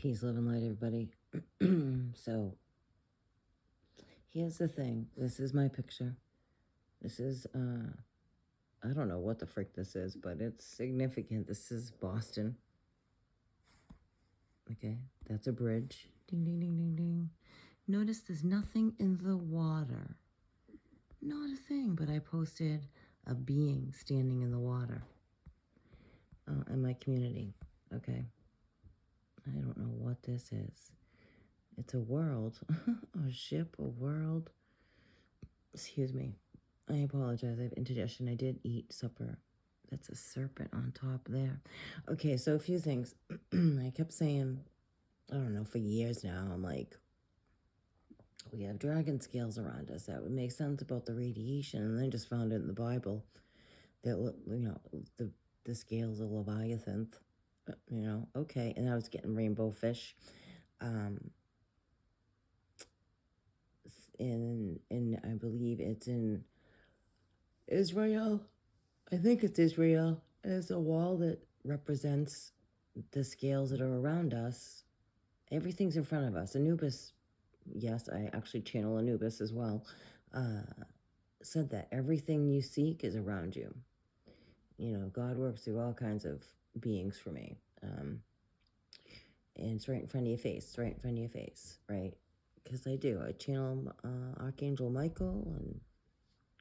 Peace, love, and light, everybody. So, here's the thing. This is my picture. This is, I don't know what the frick this is, but it's significant. This is Boston. Okay, that's a bridge. Ding, ding, ding, ding, ding. Notice there's nothing in the water. Not a thing, but I posted a being standing in the water in my community. Okay. I don't know what this is. It's a world, a ship, a world. Excuse me. I apologize. I have indigestion. I did eat supper. That's a serpent on top there. Okay, so a few things. I kept saying, I don't know, for years now, I'm like, we have dragon scales around us. That would make sense about the radiation. And then I just found it in the Bible that, the scales of Leviathan. Okay. And I was getting rainbow fish. In I believe it's in Israel. I think it's Israel. There's a wall that represents the scales that are around us. Everything's in front of us. Anubis, yes, I actually channel Anubis as well, said that everything you seek is around you. God works through all kinds of beings for me. And it's right in front of your face. It's right in front of your face, right? Because I do. I channel Archangel Michael and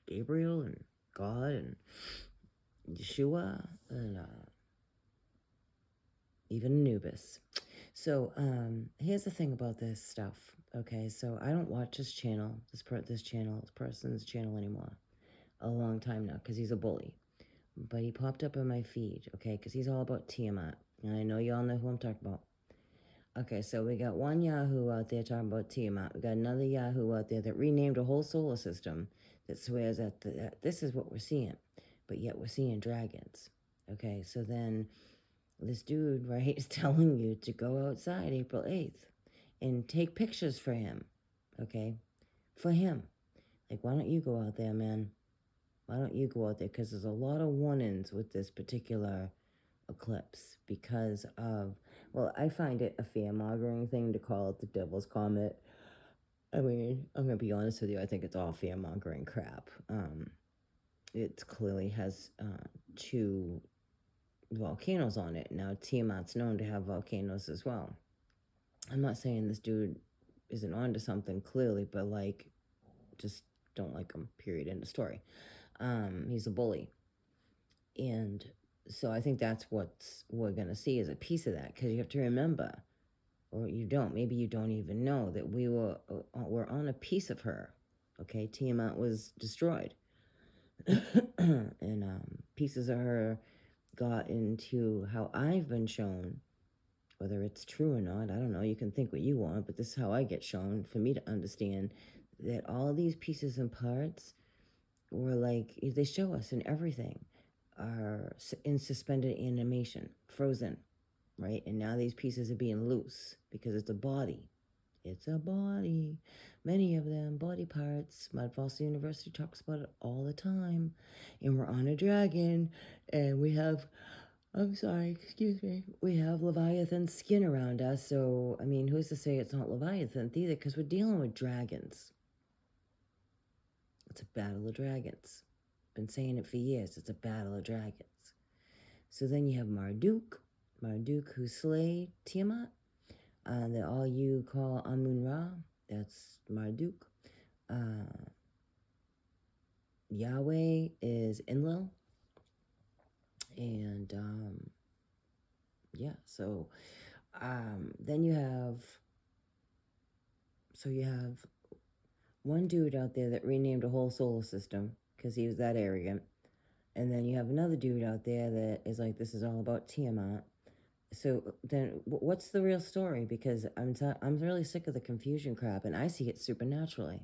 Gabriel and God and Yeshua and even Anubis. So here's the thing about this stuff. Okay, so I don't watch this person's channel anymore. A long time now, because he's a bully. But he popped up on my feed, okay, because he's all about Tiamat. And I know y'all know who I'm talking about. Okay, so we got one Yahoo out there talking about Tiamat. We got another Yahoo out there that renamed a whole solar system that swears that this is what we're seeing. But yet we're seeing dragons. Okay, so then this dude, right, is telling you to go outside April 8th and take pictures for him. Okay, for him. Like, why don't you go out there, man? Why don't you go out there? Because there's a lot of warnings with this particular eclipse because of, well, I find it a fear-mongering thing to call it the devil's comet. I mean, I'm going to be honest with you. I think it's all fear-mongering crap. It clearly has two volcanoes on it. Now, Tiamat's known to have volcanoes as well. I'm not saying this dude isn't onto something clearly, but, like, just don't like him, period, end of story. He's a bully. And so I think that's what we're going to see is a piece of that, because you have to remember, or you don't, maybe you don't even know, that we're on a piece of her. Okay, Tiamat was destroyed. And pieces of her got into how I've been shown, whether it's true or not, I don't know, you can think what you want, but this is how I get shown, for me to understand that all these pieces and parts were like, they show us in everything, are in suspended animation, frozen, right? And now these pieces are being loose because it's a body. It's a body. Many of them, body parts. Mud Fossil University talks about it all the time. And we're on a dragon, and we have, we have Leviathan skin around us. So, I mean, who's to say it's not Leviathan either? Because we're dealing with dragons. It's a battle of dragons. Been saying it for years. It's a battle of dragons. So then you have Marduk who slayed Tiamat, that all you call Amun-Ra. That's Marduk. Yahweh is Enlil. And yeah, so then you have one dude out there that renamed a whole solar system because he was that arrogant. And then you have another dude out there that is like, this is all about Tiamat. So then what's the real story? Because I'm really sick of the confusion crap, and I see it supernaturally.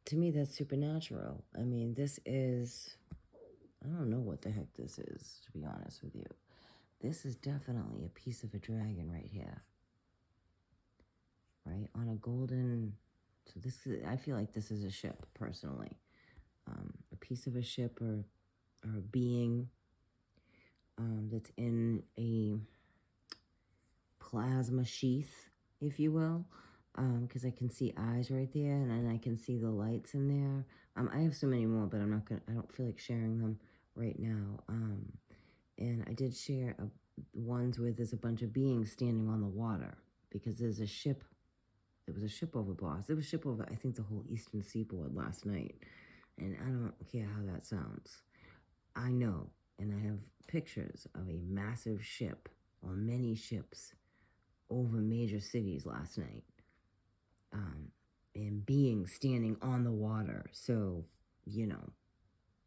To me, that's supernatural. I mean, this is, I don't know what the heck this is, to be honest with you. This is definitely a piece of a dragon right here. Right? On a golden, so this is, I feel like this is a ship, personally. A piece of a ship or a being that's in a plasma sheath, if you will, because I can see eyes right there, and then I can see the lights in there. I have so many more, but I don't feel like sharing them right now. And I did share ones where there's a bunch of beings standing on the water, because there's a ship. There was a ship over Boston. There was a ship over, I think, the whole eastern seaboard last night. And I don't care how that sounds. I know, and I have pictures of a massive ship, or many ships, over major cities last night. And beings standing on the water. So,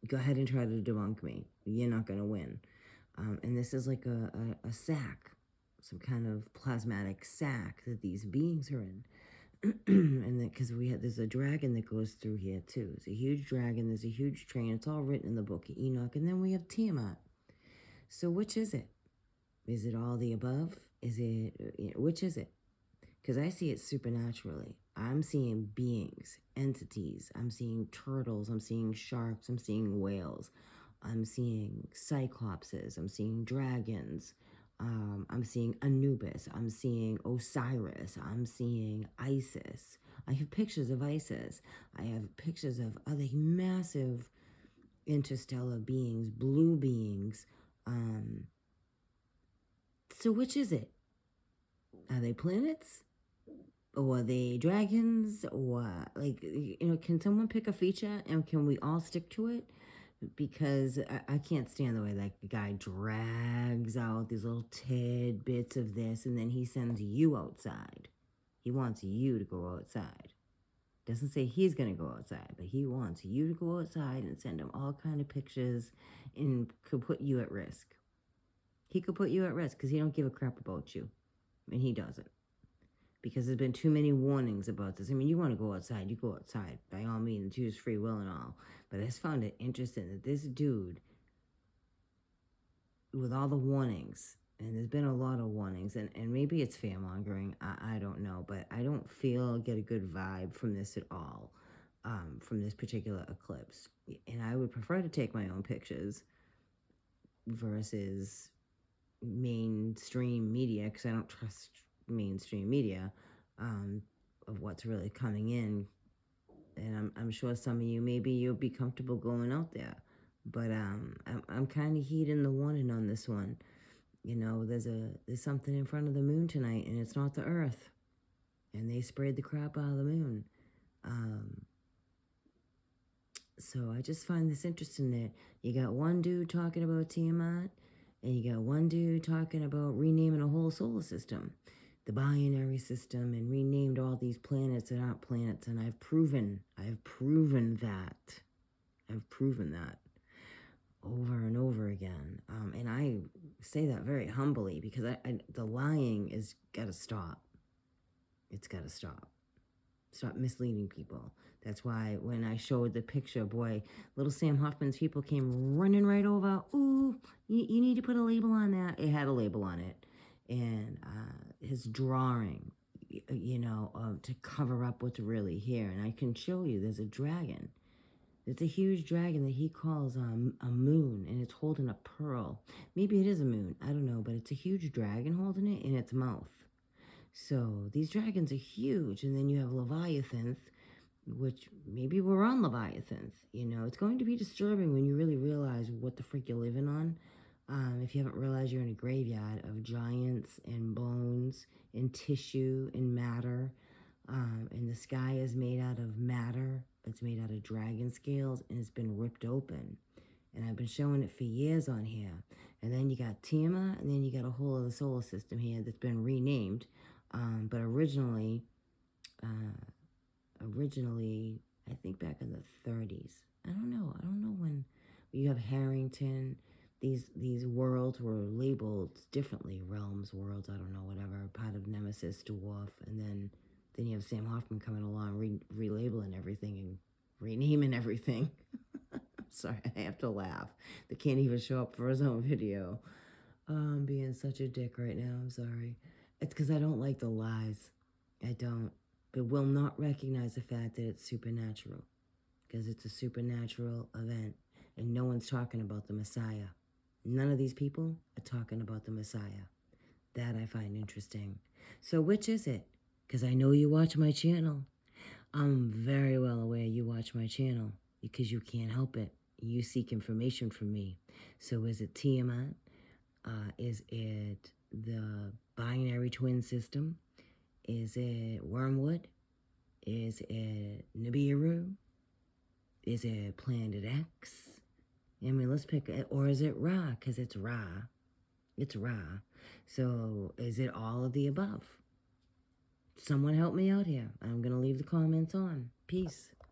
go ahead and try to debunk me. You're not going to win. And this is like a sack, some kind of plasmatic sack that these beings are in. And because there's a dragon that goes through here too. It's a huge dragon. There's a huge train. It's all written in the book of Enoch. And then we have Tiamat. So which is it? Is it all the above? Which is it? Because I see it supernaturally. I'm seeing beings, entities. I'm seeing turtles. I'm seeing sharks. I'm seeing whales. I'm seeing cyclopses. I'm seeing dragons. I'm seeing Anubis. I'm seeing Osiris. I'm seeing Isis. I have pictures of Isis. I have pictures of other massive interstellar beings, blue beings. So which is it? Are they planets? Or are they dragons? Or, can someone pick a feature and can we all stick to it? Because I can't stand the way that guy drags out these little tidbits of this, and then he sends you outside. He wants you to go outside. Doesn't say he's going to go outside, but he wants you to go outside and send him all kind of pictures and could put you at risk. He could put you at risk because he don't give a crap about you. And he doesn't. Because there's been too many warnings about this. I mean, you want to go outside, you go outside. By all means, use free will and all. But I just found it interesting that this dude, with all the warnings, and there's been a lot of warnings, and maybe it's fear-mongering, I don't know, but I don't get a good vibe from this at all, from this particular eclipse. And I would prefer to take my own pictures versus mainstream media, because I don't trust mainstream media of what's really coming in. And I'm sure some of you, maybe you'll be comfortable going out there, but I'm kind of heeding the warning on this one. There's something in front of the moon tonight, and it's not the Earth, and they sprayed the crap out of the moon. So I just find this interesting that you got one dude talking about Tiamat, and you got one dude talking about renaming a whole solar system, the binary system, and renamed all these planets that aren't planets. And I've proven that. I've proven that over and over again. And I say that very humbly because the lying is got to stop. It's got to stop. Stop misleading people. That's why when I showed the picture, boy, little Sam Hoffman's people came running right over. Ooh, you need to put a label on that. It had a label on it. And his drawing, to cover up what's really here. And I can show you, there's a dragon. It's a huge dragon that he calls a moon, and it's holding a pearl. Maybe it is a moon, I don't know, but it's a huge dragon holding it in its mouth. So these dragons are huge, and then you have Leviathan, which maybe we're on Leviathan. It's going to be disturbing when you really realize what the freak you're living on. If you haven't realized, you're in a graveyard of giants and bones and tissue and matter. And the sky is made out of matter. It's made out of dragon scales, and it's been ripped open. And I've been showing it for years on here. And then you got Tiamat, and then you got a whole other solar system here that's been renamed. But originally, I think back in the 30s. I don't know when you have Harrington. These worlds were labeled differently. Realms, worlds, I don't know, whatever. Part of Nemesis, Dwarf, and then you have Sam Hoffman coming along, relabeling everything and renaming everything. I'm sorry, I have to laugh. They can't even show up for his own video. I'm being such a dick right now. I'm sorry. It's because I don't like the lies. I don't. But will not recognize the fact that it's supernatural. Because it's a supernatural event. And no one's talking about the Messiah. None of these people are talking about the Messiah. That I find interesting. So which is it? Because I know you watch my channel. I'm very well aware you watch my channel because you can't help it. You seek information from me. So is it Tiamat? Is it the binary twin system? Is it wormwood? Is it Nibiru? Is it Planet X? I mean, let's pick it. Or is it Ra? Because it's Ra. It's Ra. So is it all of the above? Someone help me out here. I'm going to leave the comments on. Peace.